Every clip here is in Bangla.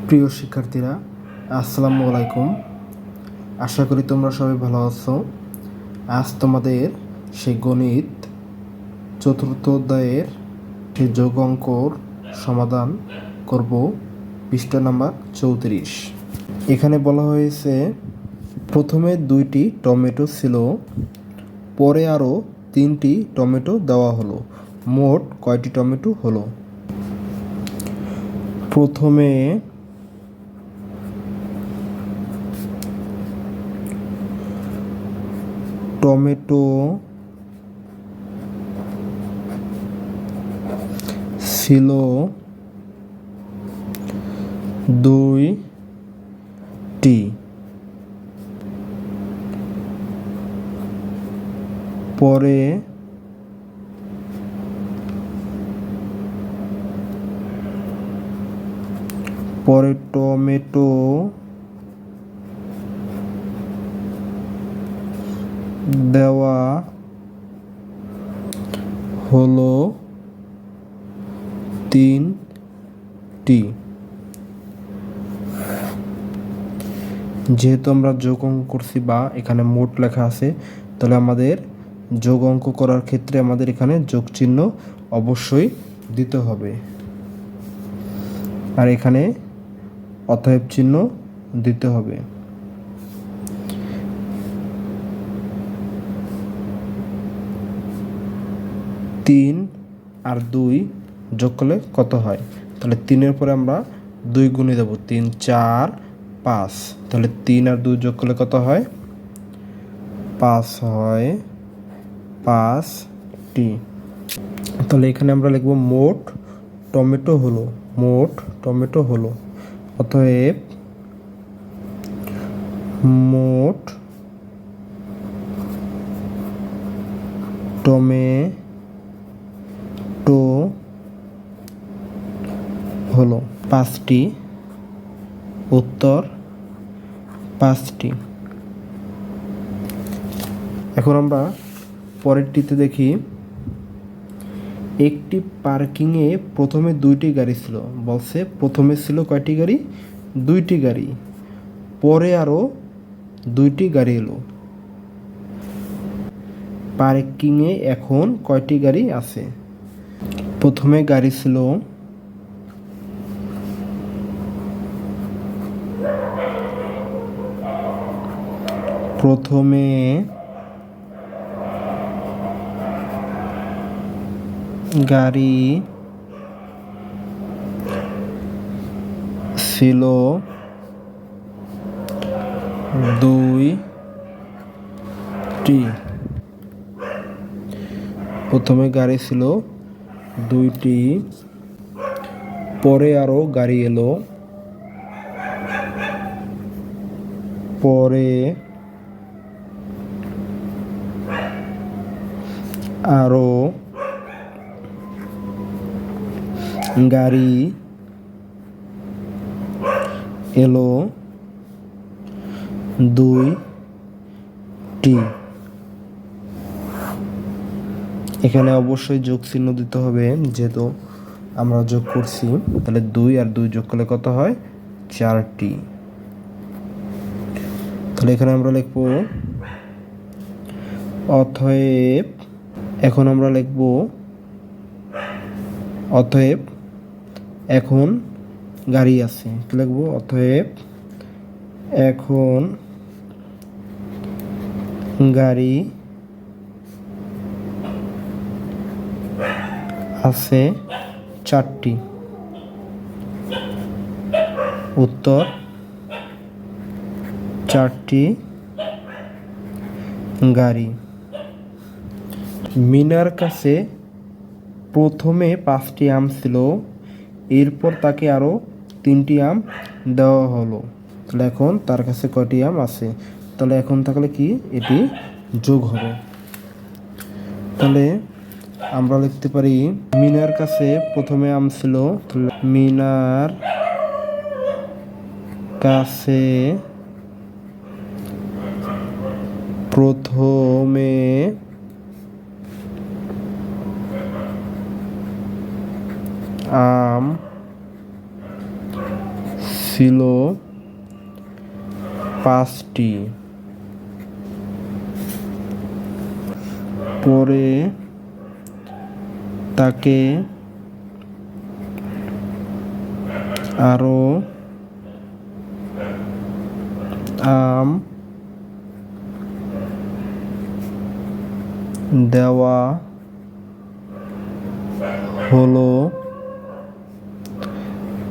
প্রিয় শিক্ষার্থীরা, আসসালামু আলাইকুম। আশা করি তোমরা সবাই ভালো আছো। আজ তোমাদের সেই গণিত চতুর্থ অধ্যায়ের সেই যোগ অঙ্কর সমাধান করব। পৃষ্ঠা নাম্বার 34। এখানে বলা হয়েছে প্রথমে 2টি টমেটো ছিল, পরে আরও 3টি টমেটো দেওয়া হলো। মোট কয়টি টমেটো হলো? প্রথমে টমেটো ছিল 2টি, পরে টমেটো দেওয়া হলো 3টি। যেহেতু আমরা যোগ অঙ্ক করছি বা এখানে মোট লেখা আছে, তাহলে আমাদের যোগ অঙ্ক করার ক্ষেত্রে আমাদের এখানে যোগ চিহ্ন অবশ্যই দিতে হবে, আর এখানে অতএব চিহ্ন দিতে হবে। তিন আর 2 যোগ করলে কত হয়? তাহলে 3-এর পরে আমরা 2 গুণে দেবো, 3 4 5। তাহলে 3 আর 2 যোগ করলে কত হয়? 5 হয়, 5টি। তাহলে এখানে আমরা লিখব মোট টমেটো হলো, অতএব মোট টমেটো হলো 5টি। উত্তর 5টি। এখন আমরা পরেরটিতে দেখি, একটি পার্কিংয়ে প্রথমে 2টি গাড়ি ছিল। বলছে প্রথমে ছিল কয়টি গাড়ি? 2টি গাড়ি, পরে আরও 2টি গাড়ি এলো। পার্কিংয়ে এখন কয়টি গাড়ি আছে? প্রথমে গাড়ি ছিল প্রথমে গাড়ি ছিল 2টি। প্রথমে গাড়ি ছিল 2টি, পরে আরও গাড়ি এলো। পরে আরও গাড়ি এলো 2টি। এখানে অবশ্যই যোগ চিহ্ন দিতে হবে, যেহেতু আমরা যোগ করছি। তাহলে 2 আর 2 যোগ করলে কত হয়? 4টি। তাহলে এখানে আমরা লিখব অতএব, এখন আমরা লিখব অতএব এখন গাড়ি আছে। লিখব অতএব এখন গাড়ি আছে 4টি। উত্তর 4টি গাড়ি। মিনার কাছে প্রথমে 5টি আম ছিল, এরপর তাকে আরও 3টি আম দেওয়া হলো। তাহলে এখন তার কাছে কয়টি আম আছে? তাহলে এখন থাকলে কি এটি যোগ হবে। তাহলে আমরা লিখতে পারি মিনার কাছে প্রথমে আম ছিল, মিনার কাছে প্রথমে আম ছিল 5টি। পরে তাকে আরো আম দেওয়া হলো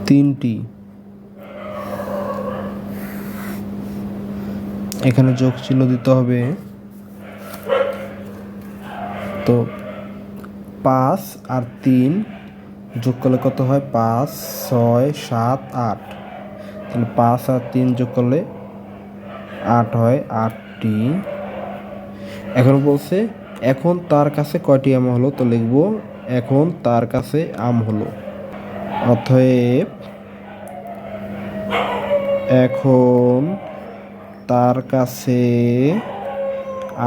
3টি। এখানে যোগ চিহ্ন দিতে হবে। তো 5 আর 3 যোগ করলে কত হয়? 5, 6, 7, 8। তাহলে 5 আর 3 যোগ করলে 8 হয়, 8টি। এখন বলছে এখন তার কাছে কয়টি আম হলো, তো লিখব এখন তার কাছে আম হলো। অতএব এখন তার কাছে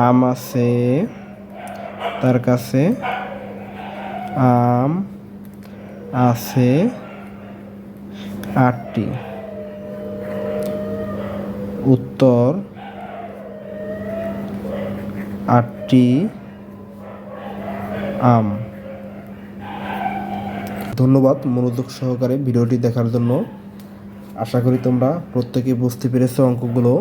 আম আছে, তার কাছে আম আছে 8টি। উত্তর 8টি আম। ধন্যবাদ মনোযোগ সহকারে ভিডিওটি দেখার জন্য। আশা করি তোমরা প্রত্যেকে বুঝতে পেরেছো অঙ্কগুলো।